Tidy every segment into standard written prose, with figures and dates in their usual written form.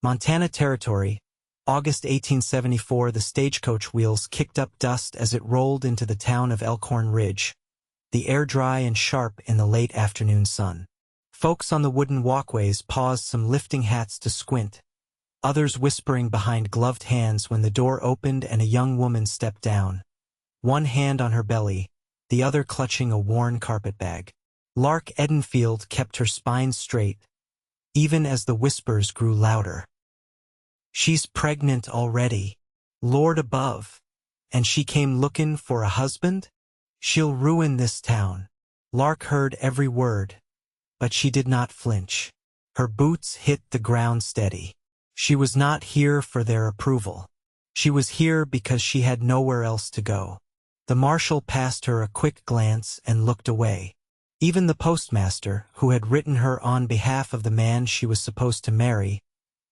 Montana Territory, August 1874. The stagecoach wheels kicked up dust as it rolled into the town of Elkhorn Ridge, the air dry and sharp in the late afternoon sun. Folks on the wooden walkways paused, some lifting hats to squint, others whispering behind gloved hands when the door opened and a young woman stepped down, one hand on her belly, the other clutching a worn carpetbag. Lark Edenfield kept her spine straight, even as the whispers grew louder. "She's pregnant already, Lord above, and she came lookin' for a husband? She'll ruin this town." Lark heard every word, but she did not flinch. Her boots hit the ground steady. She was not here for their approval. She was here because she had nowhere else to go. The marshal passed her a quick glance and looked away. Even the postmaster, who had written her on behalf of the man she was supposed to marry,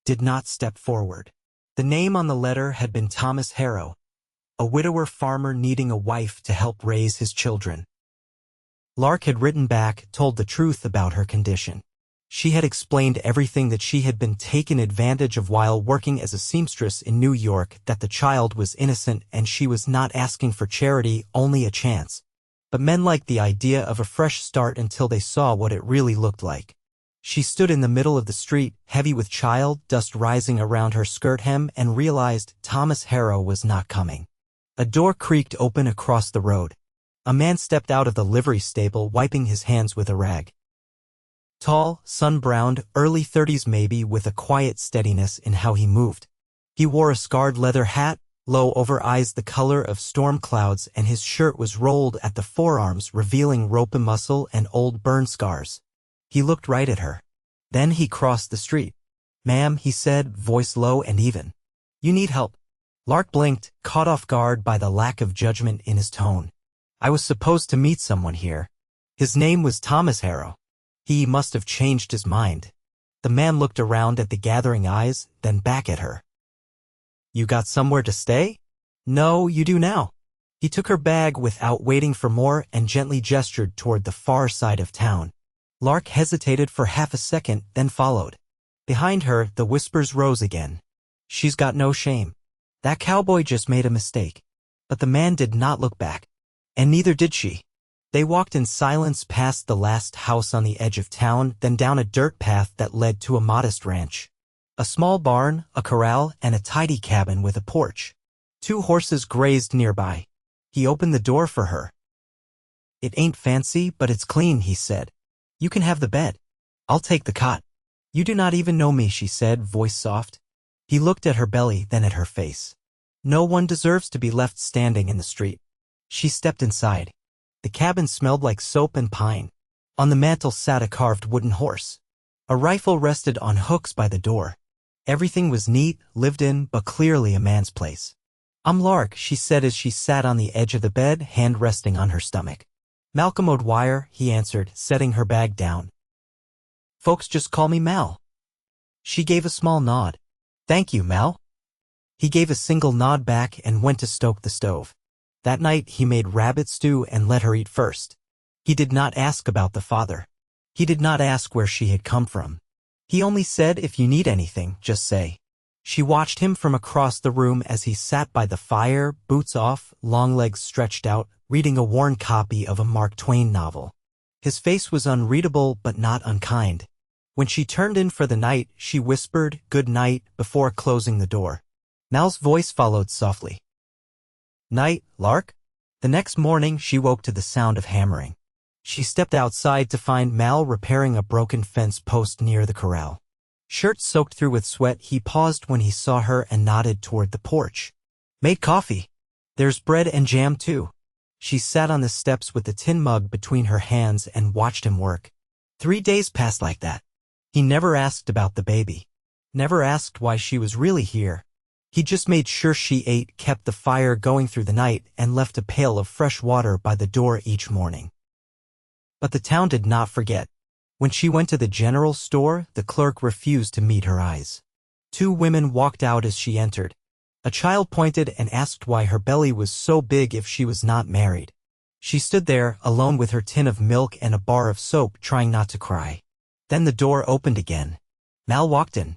did not step forward. The name on the letter had been Thomas Harrow, a widower farmer needing a wife to help raise his children. Lark had written back, told the truth about her condition. She had explained everything, that she had been taken advantage of while working as a seamstress in New York, that the child was innocent and she was not asking for charity, only a chance. But men liked the idea of a fresh start until they saw what it really looked like. She stood in the middle of the street, heavy with child dust rising around her skirt hem, and realized Thomas Harrow was not coming. A door creaked open across the road. A man stepped out of the livery stable, wiping his hands with a rag. Tall, sun-browned, early 30s maybe, with a quiet steadiness in how he moved. He wore a scarred leather hat, low over eyes the color of storm clouds, and his shirt was rolled at the forearms, revealing rope muscle and old burn scars. He looked right at her. Then he crossed the street. "Ma'am," he said, voice low and even. "You need help." Lark blinked, caught off guard by the lack of judgment in his tone. "I was supposed to meet someone here. His name was Thomas Harrow. He must have changed his mind." The man looked around at the gathering eyes, then back at her. "You got somewhere to stay?" "No, you do now." He took her bag without waiting for more and gently gestured toward the far side of town. Lark hesitated for half a second, then followed. Behind her, the whispers rose again. "She's got no shame. That cowboy just made a mistake." But the man did not look back. And neither did she. They walked in silence past the last house on the edge of town, then down a dirt path that led to a modest ranch. A small barn, a corral, and a tidy cabin with a porch. 2 horses grazed nearby. He opened the door for her. "It ain't fancy, but it's clean," he said. "You can have the bed. I'll take the cot." "You do not even know me," she said, voice soft. He looked at her belly, then at her face. No one deserves to be left standing in the street. She stepped inside. The cabin smelled like soap and pine. On the mantel sat a carved wooden horse. A rifle rested on hooks by the door. Everything was neat, lived in, but clearly a man's place. "I'm Lark," she said as she sat on the edge of the bed, hand resting on her stomach. "Malcolm O'Dwyer," he answered, setting her bag down. "Folks just call me Mal." She gave a small nod. "Thank you, Mal." He gave a single nod back and went to stoke the stove. That night he made rabbit stew and let her eat first. He did not ask about the father. He did not ask where she had come from. He only said, "If you need anything, just say." She watched him from across the room as he sat by the fire, boots off, long legs stretched out, reading a worn copy of a Mark Twain novel. His face was unreadable but not unkind. When she turned in for the night, she whispered, "Good night," before closing the door. Mal's voice followed softly. "Night, Lark." The next morning she woke to the sound of hammering. She stepped outside to find Mal repairing a broken fence post near the corral. Shirt soaked through with sweat, he paused when he saw her and nodded toward the porch. "Made coffee. There's bread and jam too." She sat on the steps with the tin mug between her hands and watched him work. 3 days passed like that. He never asked about the baby. Never asked why she was really here. He just made sure she ate, kept the fire going through the night, and left a pail of fresh water by the door each morning. But the town did not forget. When she went to the general store, the clerk refused to meet her eyes. 2 women walked out as she entered. A child pointed and asked why her belly was so big if she was not married. She stood there, alone with her tin of milk and a bar of soap, trying not to cry. Then the door opened again. Mal walked in.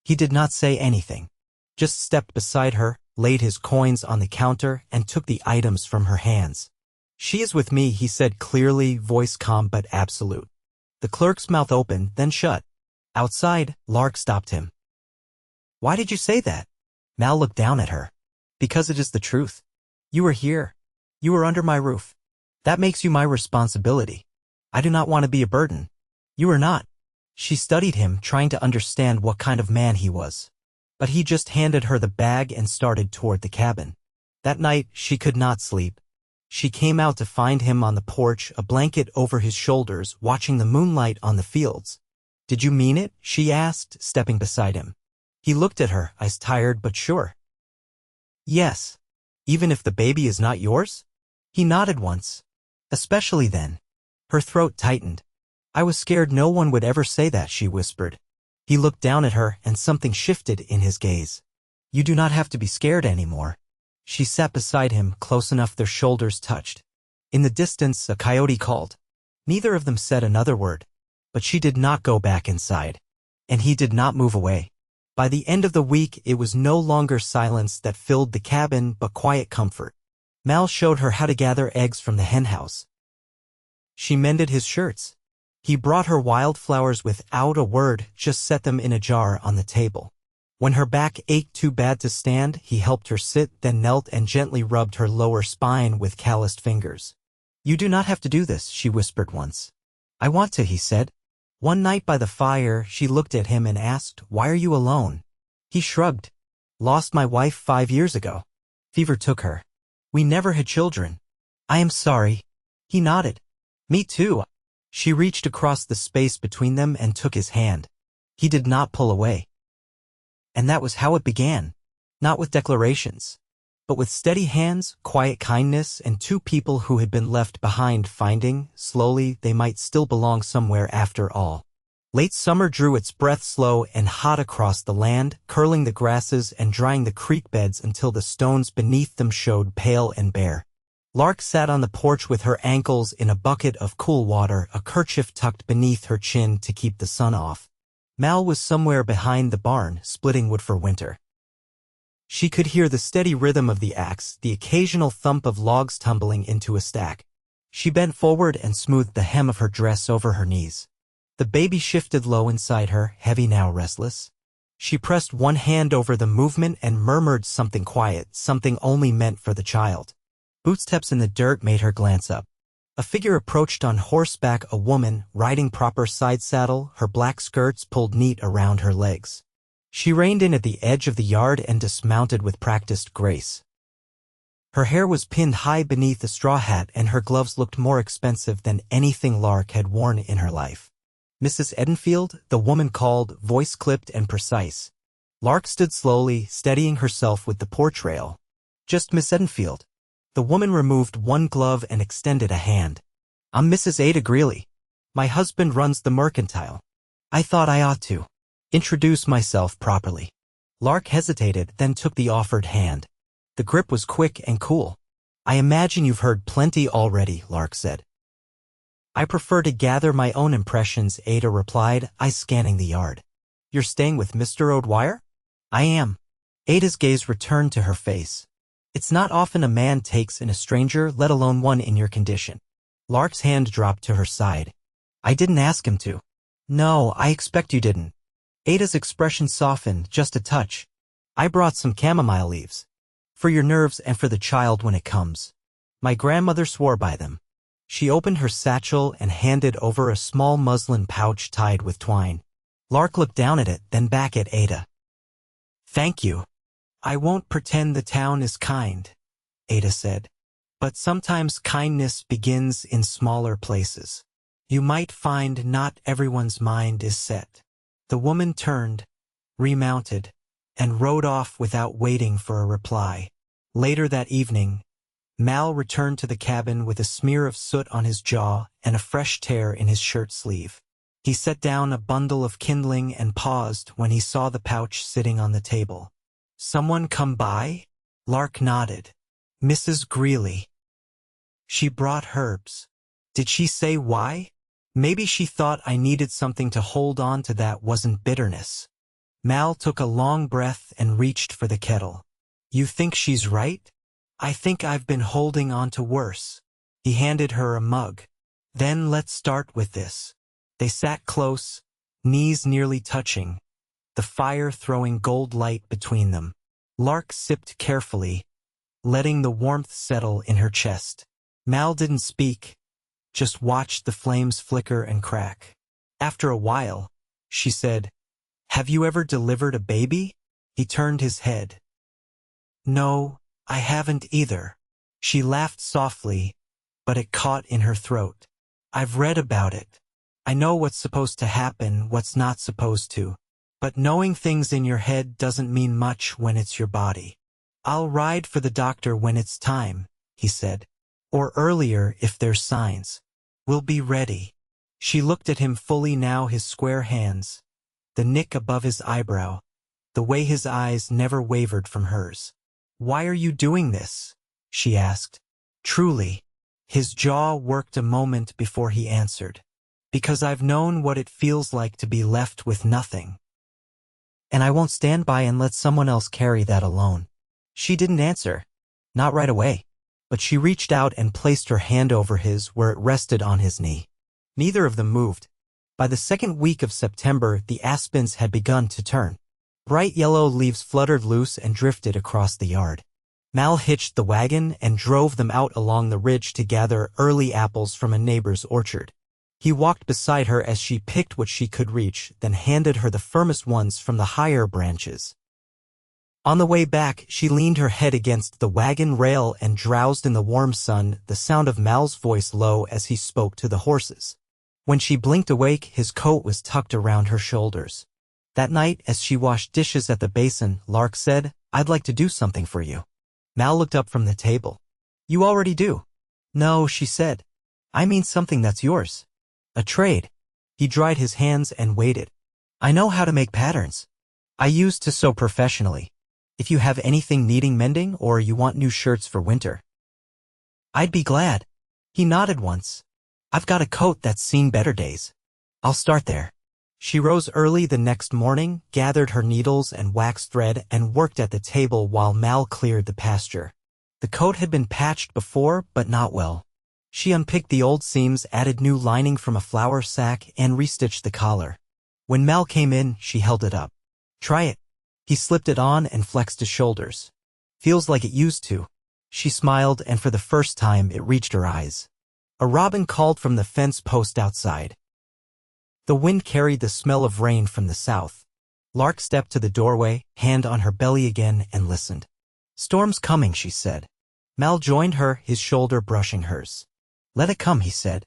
He did not say anything. Just stepped beside her, laid his coins on the counter, and took the items from her hands. "She is with me," he said clearly, voice calm but absolute. The clerk's mouth opened, then shut. Outside, Lark stopped him. "Why did you say that?" Mal looked down at her. "Because it is the truth. You are here. You are under my roof. That makes you my responsibility. I do not want to be a burden. You are not." She studied him, trying to understand what kind of man he was. But he just handed her the bag and started toward the cabin. That night, she could not sleep. She came out to find him on the porch, a blanket over his shoulders, watching the moonlight on the fields. "Did you mean it?" she asked, stepping beside him. He looked at her, eyes tired but sure. "Yes. Even if the baby is not yours?" He nodded once. "Especially then." Her throat tightened. "I was scared no one would ever say that," she whispered. He looked down at her, and something shifted in his gaze. "You do not have to be scared anymore." She sat beside him, close enough their shoulders touched. In the distance, a coyote called. Neither of them said another word. But she did not go back inside. And he did not move away. By the end of the week, it was no longer silence that filled the cabin, but quiet comfort. Mal showed her how to gather eggs from the henhouse. She mended his shirts. He brought her wildflowers without a word, just set them in a jar on the table. When her back ached too bad to stand, he helped her sit, then knelt and gently rubbed her lower spine with calloused fingers. "You do not have to do this," she whispered once. "I want to," he said. One night by the fire, she looked at him and asked, "Why are you alone?" He shrugged. "Lost my wife 5 years ago. Fever took her. We never had children." "I am sorry." He nodded. "Me too." She reached across the space between them and took his hand. He did not pull away. And that was how it began. Not with declarations, but with steady hands, quiet kindness, and two people who had been left behind finding, slowly, they might still belong somewhere after all. Late summer drew its breath slow and hot across the land, curling the grasses and drying the creek beds until the stones beneath them showed pale and bare. Lark sat on the porch with her ankles in a bucket of cool water, a kerchief tucked beneath her chin to keep the sun off. Mal was somewhere behind the barn, splitting wood for winter. She could hear the steady rhythm of the axe, the occasional thump of logs tumbling into a stack. She bent forward and smoothed the hem of her dress over her knees. The baby shifted low inside her, heavy now restless. She pressed one hand over the movement and murmured something quiet, something only meant for the child. Footsteps in the dirt made her glance up. A figure approached on horseback, a woman, riding proper side saddle, her black skirts pulled neat around her legs. She reined in at the edge of the yard and dismounted with practiced grace. Her hair was pinned high beneath a straw hat and her gloves looked more expensive than anything Lark had worn in her life. "Mrs. Edenfield," the woman called, voice clipped and precise. Lark stood slowly, steadying herself with the porch rail. "Just Miss Edenfield." The woman removed one glove and extended a hand. "I'm Mrs. Ada Greeley. My husband runs the mercantile. I thought I ought to introduce myself properly." Lark hesitated, then took the offered hand. The grip was quick and cool. "I imagine you've heard plenty already," Lark said. "I prefer to gather my own impressions," Ada replied, eyes scanning the yard. "You're staying with Mr. O'Dwyer?" "I am." Ada's gaze returned to her face. "It's not often a man takes in a stranger, let alone one in your condition." Lark's hand dropped to her side. "I didn't ask him to." "No, I expect you didn't." Ada's expression softened, just a touch. "I brought some chamomile leaves. For your nerves and for the child when it comes. My grandmother swore by them." She opened her satchel and handed over a small muslin pouch tied with twine. Lark looked down at it, then back at Ada. "Thank you. I won't pretend the town is kind," Ada said. "But sometimes kindness begins in smaller places. You might find not everyone's mind is set." The woman turned, remounted, and rode off without waiting for a reply. Later that evening, Mal returned to the cabin with a smear of soot on his jaw and a fresh tear in his shirt sleeve. He set down a bundle of kindling and paused when he saw the pouch sitting on the table. "Someone come by?" Lark nodded. "Mrs. Greeley. She brought herbs." "Did she say why?" "Maybe she thought I needed something to hold on to that wasn't bitterness." Mal took a long breath and reached for the kettle. You think she's right? I think I've been holding on to worse. He handed her a mug. Then let's start with this. They sat close, knees nearly touching, the fire throwing gold light between them. Lark sipped carefully, letting the warmth settle in her chest. Mal didn't speak, just watched the flames flicker and crack. After a while, she said, "Have you ever delivered a baby?" He turned his head. "No, I haven't either." She laughed softly, but it caught in her throat. "I've read about it. I know what's supposed to happen, what's not supposed to. But knowing things in your head doesn't mean much when it's your body. I'll ride for the doctor when it's time," he said. "Or earlier if there's signs. We'll be ready." She looked at him fully now, his square hands, the nick above his eyebrow, the way his eyes never wavered from hers. "Why are you doing this?" she asked. Truly, his jaw worked a moment before he answered. "Because I've known what it feels like to be left with nothing. And I won't stand by and let someone else carry that alone." She didn't answer. Not right away. But she reached out and placed her hand over his where it rested on his knee. Neither of them moved. By the second week of September, the aspens had begun to turn. Bright yellow leaves fluttered loose and drifted across the yard. Mal hitched the wagon and drove them out along the ridge to gather early apples from a neighbor's orchard. He walked beside her as she picked what she could reach, then handed her the firmest ones from the higher branches. On the way back, she leaned her head against the wagon rail and drowsed in the warm sun, the sound of Mal's voice low as he spoke to the horses. When she blinked awake, his coat was tucked around her shoulders. That night, as she washed dishes at the basin, Lark said, "I'd like to do something for you." Mal looked up from the table. "You already do." "No," she said. "I mean something that's yours. A trade." He dried his hands and waited. "I know how to make patterns. I used to sew professionally. If you have anything needing mending or you want new shirts for winter, I'd be glad." He nodded once. "I've got a coat that's seen better days. I'll start there." She rose early the next morning, gathered her needles and wax thread, and worked at the table while Mal cleared the pasture. The coat had been patched before, but not well. She unpicked the old seams, added new lining from a flour sack, and restitched the collar. When Mal came in, she held it up. "Try it." He slipped it on and flexed his shoulders. "Feels like it used to." She smiled, and for the first time it reached her eyes. A robin called from the fence post outside. The wind carried the smell of rain from the south. Lark stepped to the doorway, hand on her belly again, and listened. "Storm's coming," she said. Mal joined her, his shoulder brushing hers. "Let it come," he said.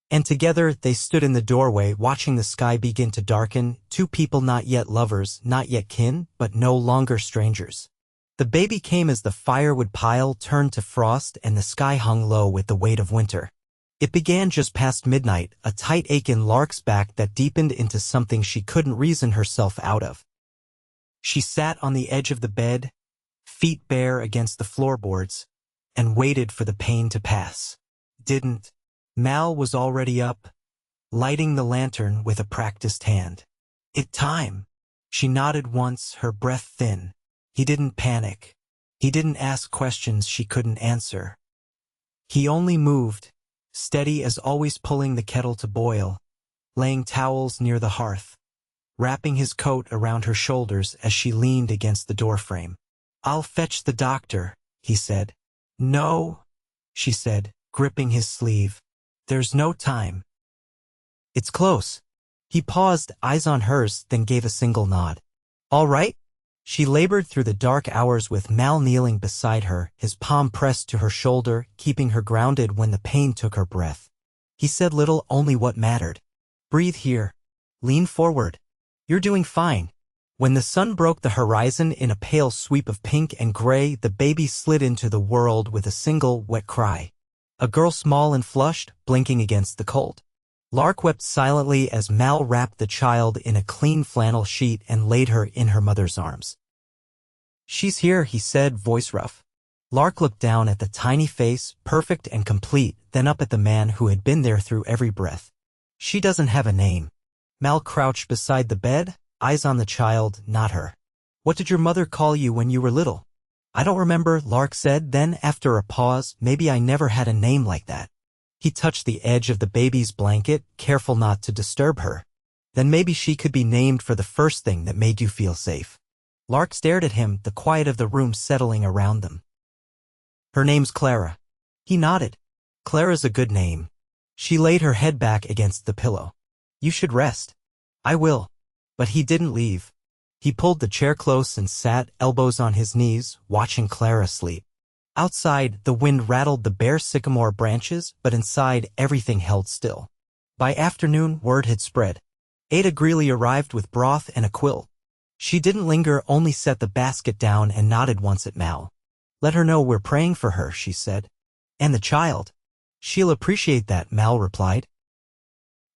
And together they stood in the doorway, watching the sky begin to darken, two people not yet lovers, not yet kin, but no longer strangers. The baby came as the firewood pile turned to frost and the sky hung low with the weight of winter. It began just past midnight, a tight ache in Lark's back that deepened into something she couldn't reason herself out of. She sat on the edge of the bed, feet bare against the floorboards, and waited for the pain to pass. Didn't. Mal was already up, lighting the lantern with a practiced hand. "It time." She nodded once, her breath thin. He didn't panic. He didn't ask questions she couldn't answer. He only moved, steady as always, pulling the kettle to boil, laying towels near the hearth, wrapping his coat around her shoulders as she leaned against the doorframe. "I'll fetch the doctor," he said. "No," she said, gripping his sleeve. "There's no time. It's close." He paused, eyes on hers, then gave a single nod. "All right?" She labored through the dark hours with Mal kneeling beside her, his palm pressed to her shoulder, keeping her grounded when the pain took her breath. He said little, only what mattered. "Breathe here. Lean forward. You're doing fine." When the sun broke the horizon in a pale sweep of pink and gray, the baby slid into the world with a single, wet cry. A girl small and flushed, blinking against the cold. Lark wept silently as Mal wrapped the child in a clean flannel sheet and laid her in her mother's arms. "She's here," he said, voice rough. Lark looked down at the tiny face, perfect and complete, then up at the man who had been there through every breath. "She doesn't have a name." Mal crouched beside the bed, eyes on the child, not her. "What did your mother call you when you were little?" "I don't remember," Lark said, then after a pause, "Maybe I never had a name like that." He touched the edge of the baby's blanket, careful not to disturb her. "Then maybe she could be named for the first thing that made you feel safe." Lark stared at him, the quiet of the room settling around them. "Her name's Clara." He nodded. "Clara's a good name." She laid her head back against the pillow. "You should rest." "I will." But he didn't leave. He pulled the chair close and sat, elbows on his knees, watching Clara sleep. Outside, the wind rattled the bare sycamore branches, but inside, everything held still. By afternoon, word had spread. Ada Greeley arrived with broth and a quilt. She didn't linger, only set the basket down and nodded once at Mal. "Let her know we're praying for her," she said. "And the child." "She'll appreciate that," Mal replied.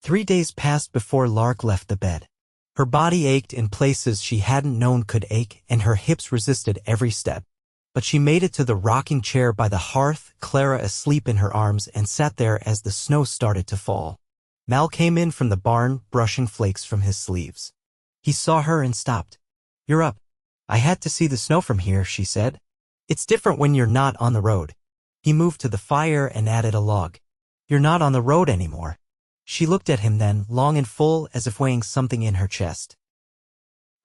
3 days passed before Lark left the bed. Her body ached in places she hadn't known could ache, and her hips resisted every step. But she made it to the rocking chair by the hearth, Clara asleep in her arms, and sat there as the snow started to fall. Mal came in from the barn, brushing flakes from his sleeves. He saw her and stopped. "You're up." "I had to see the snow from here," she said. "It's different when you're not on the road." He moved to the fire and added a log. "You're not on the road anymore." She looked at him then, long and full, as if weighing something in her chest.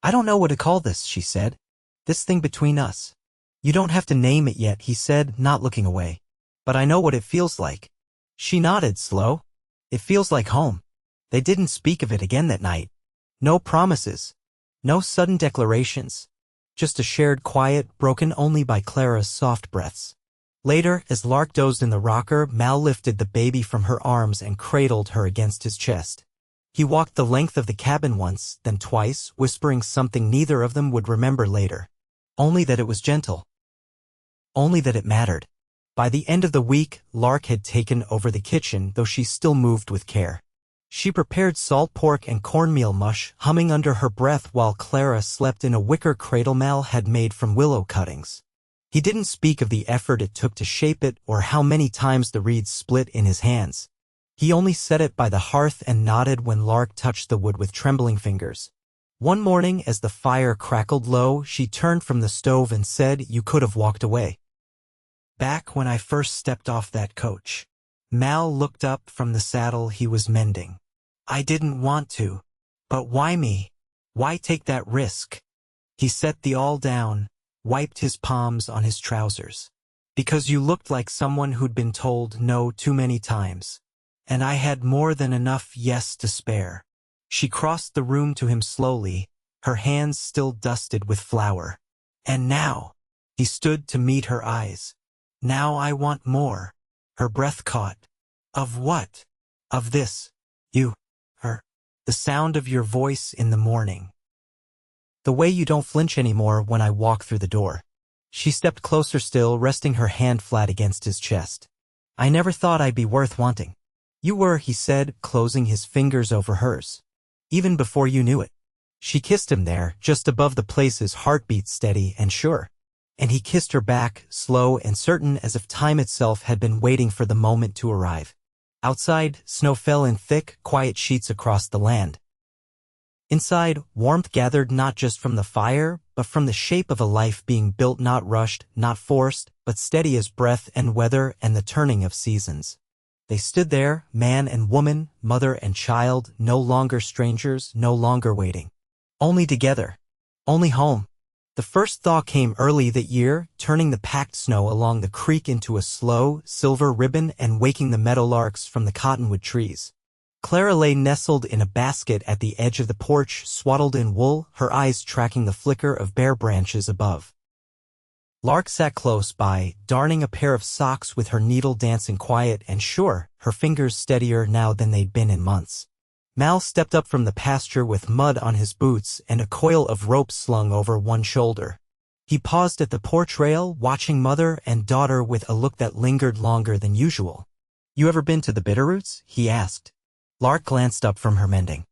"I don't know what to call this," she said. "This thing between us." "You don't have to name it yet," he said, not looking away. "But I know what it feels like." She nodded, slow. "It feels like home." They didn't speak of it again that night. No promises. No sudden declarations. Just a shared quiet, broken only by Clara's soft breaths. Later, as Lark dozed in the rocker, Mal lifted the baby from her arms and cradled her against his chest. He walked the length of the cabin once, then twice, whispering something neither of them would remember later. Only that it was gentle. Only that it mattered. By the end of the week, Lark had taken over the kitchen, though she still moved with care. She prepared salt pork and cornmeal mush, humming under her breath while Clara slept in a wicker cradle Mal had made from willow cuttings. He didn't speak of the effort it took to shape it or how many times the reeds split in his hands. He only set it by the hearth and nodded when Lark touched the wood with trembling fingers. One morning, as the fire crackled low, she turned from the stove and said, "You could have walked away." "Back when I first stepped off that coach." Mal looked up from the saddle he was mending. "I didn't want to. But why me? Why take that risk?" He set the awl down, wiped his palms on his trousers. "Because you looked like someone who'd been told no too many times. And I had more than enough yes to spare." She crossed the room to him slowly, her hands still dusted with flour. "And now," he stood to meet her eyes. "Now I want more." Her breath caught. "Of what?" "Of this. You. Her. The sound of your voice in the morning. The way you don't flinch anymore when I walk through the door." She stepped closer still, resting her hand flat against his chest. "I never thought I'd be worth wanting." "You were," he said, closing his fingers over hers. "Even before you knew it." She kissed him there, just above the place his heart beat steady and sure. And he kissed her back, slow and certain, as if time itself had been waiting for the moment to arrive. Outside, snow fell in thick, quiet sheets across the land. Inside, warmth gathered not just from the fire, but from the shape of a life being built, not rushed, not forced, but steady as breath and weather and the turning of seasons. They stood there, man and woman, mother and child, no longer strangers, no longer waiting. Only together. Only home. The first thaw came early that year, turning the packed snow along the creek into a slow, silver ribbon and waking the meadowlarks from the cottonwood trees. Clara lay nestled in a basket at the edge of the porch, swaddled in wool, her eyes tracking the flicker of bare branches above. Lark sat close by, darning a pair of socks with her needle dancing quiet and sure, her fingers steadier now than they'd been in months. Mal stepped up from the pasture with mud on his boots and a coil of rope slung over one shoulder. He paused at the porch rail, watching mother and daughter with a look that lingered longer than usual. "You ever been to the Bitterroots?" he asked. Lark glanced up from her mending.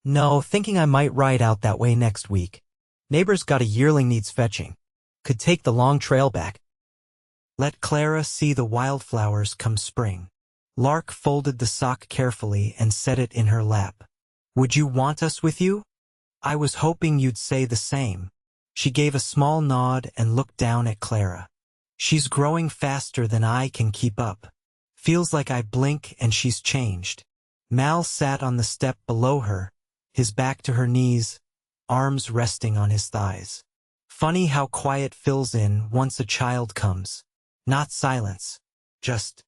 "No, thinking I might ride out that way next week. Neighbor's got a yearling needs fetching. Could take the long trail back. Let Clara see the wildflowers come spring." Lark folded the sock carefully and set it in her lap. "Would you want us with you?" I was hoping you'd say the same. She gave a small nod and looked down at Clara. She's growing faster than I can keep up. Feels like I blink and she's changed. Mal sat on the step below her, his back to her knees, arms resting on his thighs. Funny how quiet fills in once a child comes. Not silence, just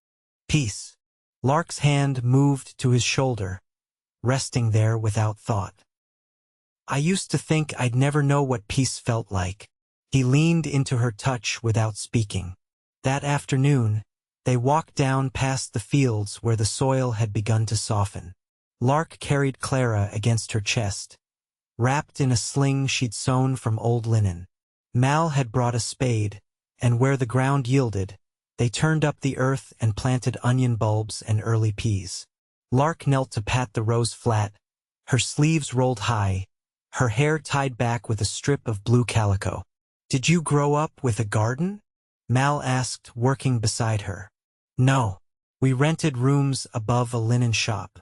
peace. Lark's hand moved to his shoulder, resting there without thought. I used to think I'd never know what peace felt like. He leaned into her touch without speaking. That afternoon, they walked down past the fields where the soil had begun to soften. Lark carried Clara against her chest, wrapped in a sling she'd sewn from old linen. Mal had brought a spade, and where the ground yielded, they turned up the earth and planted onion bulbs and early peas. Lark knelt to pat the rose flat, her sleeves rolled high, her hair tied back with a strip of blue calico. "Did you grow up with a garden?" Mal asked, working beside her. "No. We rented rooms above a linen shop."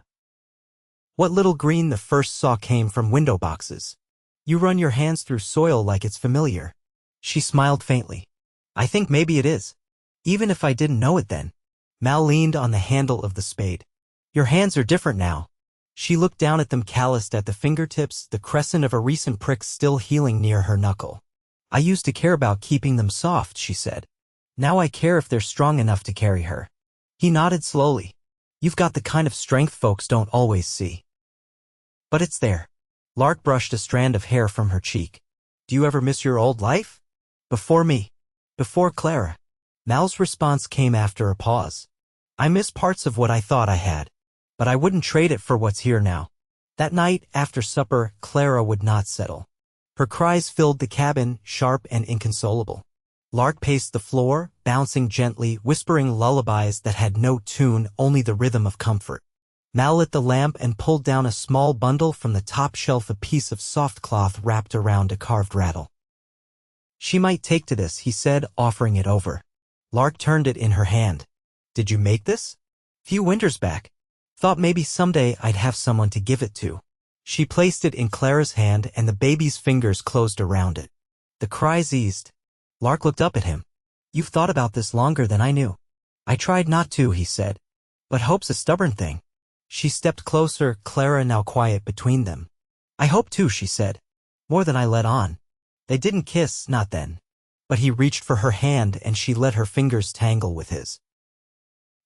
"What little green the first saw came from window boxes. You run your hands through soil like it's familiar." She smiled faintly. "I think maybe it is. Even if I didn't know it then." Mal leaned on the handle of the spade. "Your hands are different now." She looked down at them, calloused at the fingertips, the crescent of a recent prick still healing near her knuckle. "I used to care about keeping them soft," she said. "Now I care if they're strong enough to carry her." He nodded slowly. "You've got the kind of strength folks don't always see. But it's there." Lark brushed a strand of hair from her cheek. "Do you ever miss your old life? Before me? Before Clara?" Mal's response came after a pause. "I miss parts of what I thought I had, but I wouldn't trade it for what's here now." That night, after supper, Clara would not settle. Her cries filled the cabin, sharp and inconsolable. Lark paced the floor, bouncing gently, whispering lullabies that had no tune, only the rhythm of comfort. Mal lit the lamp and pulled down a small bundle from the top shelf, a piece of soft cloth wrapped around a carved rattle. "She might take to this," he said, offering it over. Lark turned it in her hand. "Did you make this?" "Few winters back. Thought maybe someday I'd have someone to give it to." She placed it in Clara's hand and the baby's fingers closed around it. The cries eased. Lark looked up at him. "You've thought about this longer than I knew." "I tried not to," he said. "But hope's a stubborn thing." She stepped closer, Clara now quiet between them. "I hope too," she said. "More than I let on." They didn't kiss, not then. But he reached for her hand and she let her fingers tangle with his.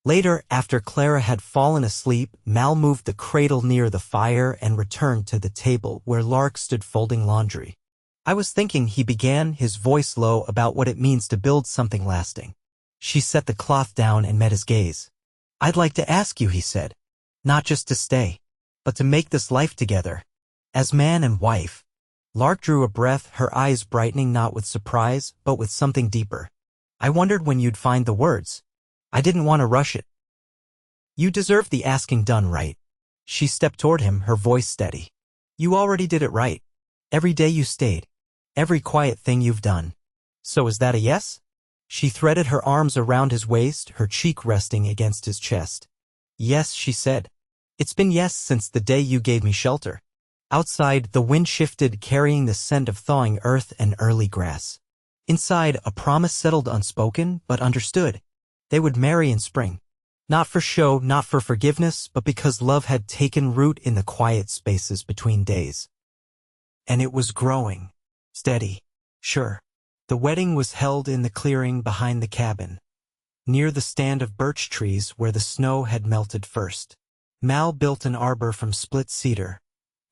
Later, after Clara had fallen asleep, Mal moved the cradle near the fire and returned to the table where Lark stood folding laundry. "I was thinking," he began, his voice low, "about what it means to build something lasting." She set the cloth down and met his gaze. "I'd like to ask you," he said. "Not just to stay, but to make this life together, as man and wife." Lark drew a breath, her eyes brightening not with surprise, but with something deeper. "I wondered when you'd find the words. I didn't want to rush it." "You deserve the asking done right." She stepped toward him, her voice steady. "You already did it right. Every day you stayed. Every quiet thing you've done." "So is that a yes?" She threaded her arms around his waist, her cheek resting against his chest. "Yes," she said. "It's been yes since the day you gave me shelter." Outside, the wind shifted, carrying the scent of thawing earth and early grass. Inside, a promise settled, unspoken, but understood. They would marry in spring. Not for show, not for forgiveness, but because love had taken root in the quiet spaces between days. And it was growing. Steady. Sure. The wedding was held in the clearing behind the cabin, near the stand of birch trees where the snow had melted first. Mal built an arbor from split cedar,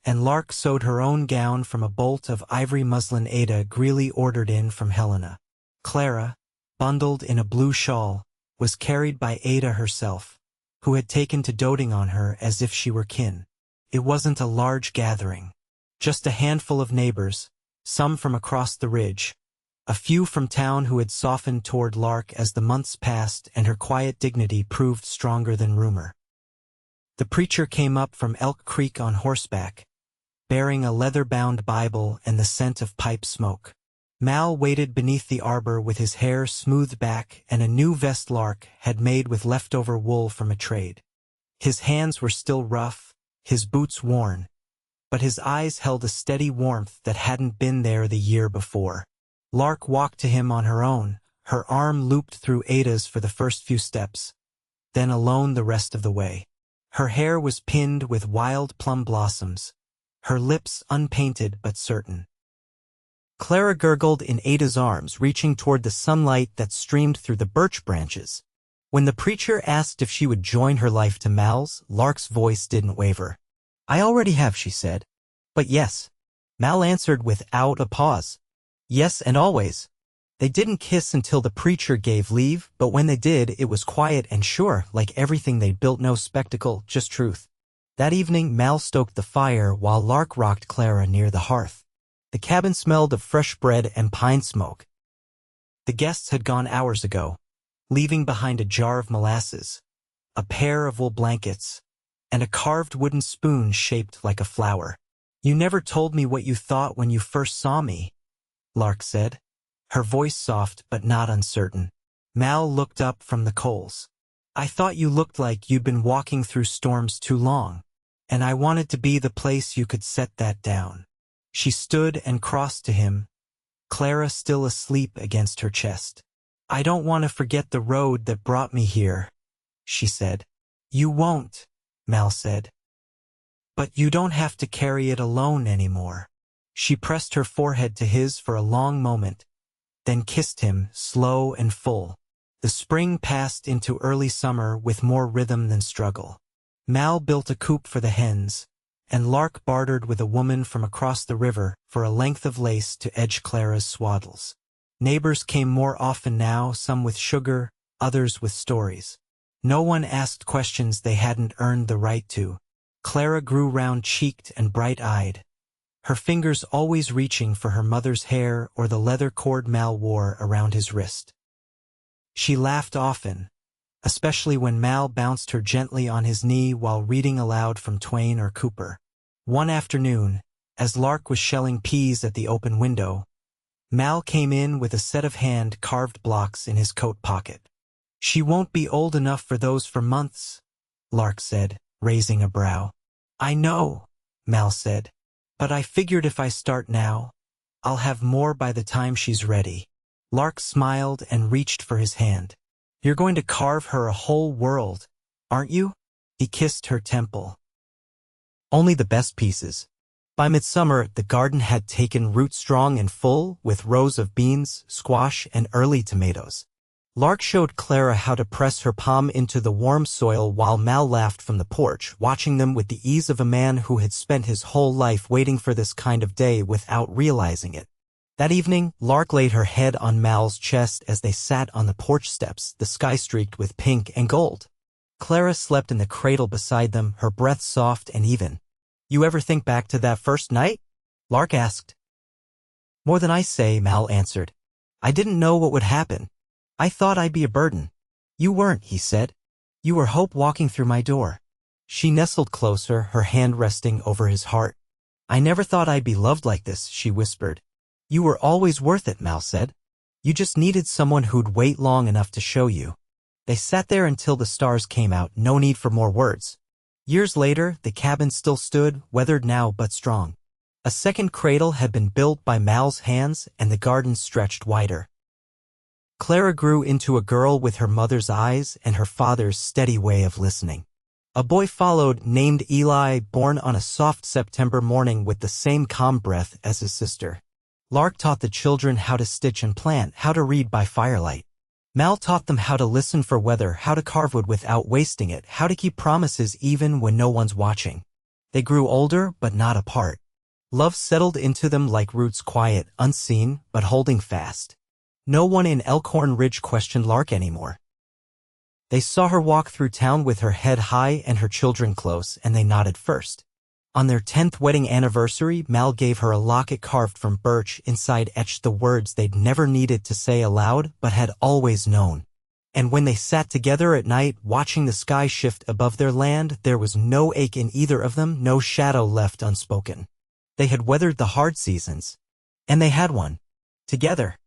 and Lark sewed her own gown from a bolt of ivory muslin Ada Greeley ordered in from Helena. Clara, bundled in a blue shawl, was carried by Ada herself, who had taken to doting on her as if she were kin. It wasn't a large gathering. Just a handful of neighbors, some from across the ridge, a few from town who had softened toward Lark as the months passed and her quiet dignity proved stronger than rumor. The preacher came up from Elk Creek on horseback, bearing a leather-bound Bible and the scent of pipe smoke. Mal waited beneath the arbor with his hair smoothed back and a new vest Lark had made with leftover wool from a trade. His hands were still rough, his boots worn, but his eyes held a steady warmth that hadn't been there the year before. Lark walked to him on her own, her arm looped through Ada's for the first few steps, then alone the rest of the way. Her hair was pinned with wild plum blossoms, her lips unpainted but certain. Clara gurgled in Ada's arms, reaching toward the sunlight that streamed through the birch branches. When the preacher asked if she would join her life to Mal's, Lark's voice didn't waver. "I already have," she said. "But yes," Mal answered without a pause. "Yes, and always." They didn't kiss until the preacher gave leave, but when they did, it was quiet and sure, like everything they'd built, no spectacle, just truth. That evening, Mal stoked the fire while Lark rocked Clara near the hearth. The cabin smelled of fresh bread and pine smoke. The guests had gone hours ago, leaving behind a jar of molasses, a pair of wool blankets, and a carved wooden spoon shaped like a flower. "You never told me what you thought when you first saw me," Lark said, her voice soft but not uncertain. Mal looked up from the coals. "I thought you looked like you'd been walking through storms too long, and I wanted to be the place you could set that down." She stood and crossed to him, Clara still asleep against her chest. "I don't want to forget the road that brought me here," she said. "You won't," Mal said. "But you don't have to carry it alone anymore." She pressed her forehead to his for a long moment, then kissed him, slow and full. The spring passed into early summer with more rhythm than struggle. Mal built a coop for the hens, and Lark bartered with a woman from across the river for a length of lace to edge Clara's swaddles. Neighbors came more often now, some with sugar, others with stories. No one asked questions they hadn't earned the right to. Clara grew round-cheeked and bright-eyed, her fingers always reaching for her mother's hair or the leather cord Mal wore around his wrist. She laughed often, especially when Mal bounced her gently on his knee while reading aloud from Twain or Cooper. One afternoon, as Lark was shelling peas at the open window, Mal came in with a set of hand-carved blocks in his coat pocket. "She won't be old enough for those for months," Lark said, raising a brow. "I know," Mal said, "but I figured if I start now, I'll have more by the time she's ready." Lark smiled and reached for his hand. "You're going to carve her a whole world, aren't you?" He kissed her temple. "Only the best pieces." By midsummer, the garden had taken root strong and full, with rows of beans, squash, and early tomatoes. Lark showed Clara how to press her palm into the warm soil while Mal laughed from the porch, watching them with the ease of a man who had spent his whole life waiting for this kind of day without realizing it. That evening, Lark laid her head on Mal's chest as they sat on the porch steps, the sky streaked with pink and gold. Clara slept in the cradle beside them, her breath soft and even. "You ever think back to that first night?" Lark asked. "More than I say," Mal answered. "I didn't know what would happen. I thought I'd be a burden." "You weren't," he said. "You were hope walking through my door." She nestled closer, her hand resting over his heart. "I never thought I'd be loved like this," she whispered. "You were always worth it," Mal said. "You just needed someone who'd wait long enough to show you." They sat there until the stars came out, no need for more words. Years later, the cabin still stood, weathered now but strong. A second cradle had been built by Mal's hands, and the garden stretched wider. Clara grew into a girl with her mother's eyes and her father's steady way of listening. A boy followed, named Eli, born on a soft September morning with the same calm breath as his sister. Lark taught the children how to stitch and plant, how to read by firelight. Mal taught them how to listen for weather, how to carve wood without wasting it, how to keep promises even when no one's watching. They grew older, but not apart. Love settled into them like roots, quiet, unseen, but holding fast. No one in Elkhorn Ridge questioned Lark anymore. They saw her walk through town with her head high and her children close, and they nodded first. On their 10th wedding anniversary, Mal gave her a locket carved from birch, inside etched the words they'd never needed to say aloud but had always known. And when they sat together at night, watching the sky shift above their land, there was no ache in either of them, no shadow left unspoken. They had weathered the hard seasons, and they had one together.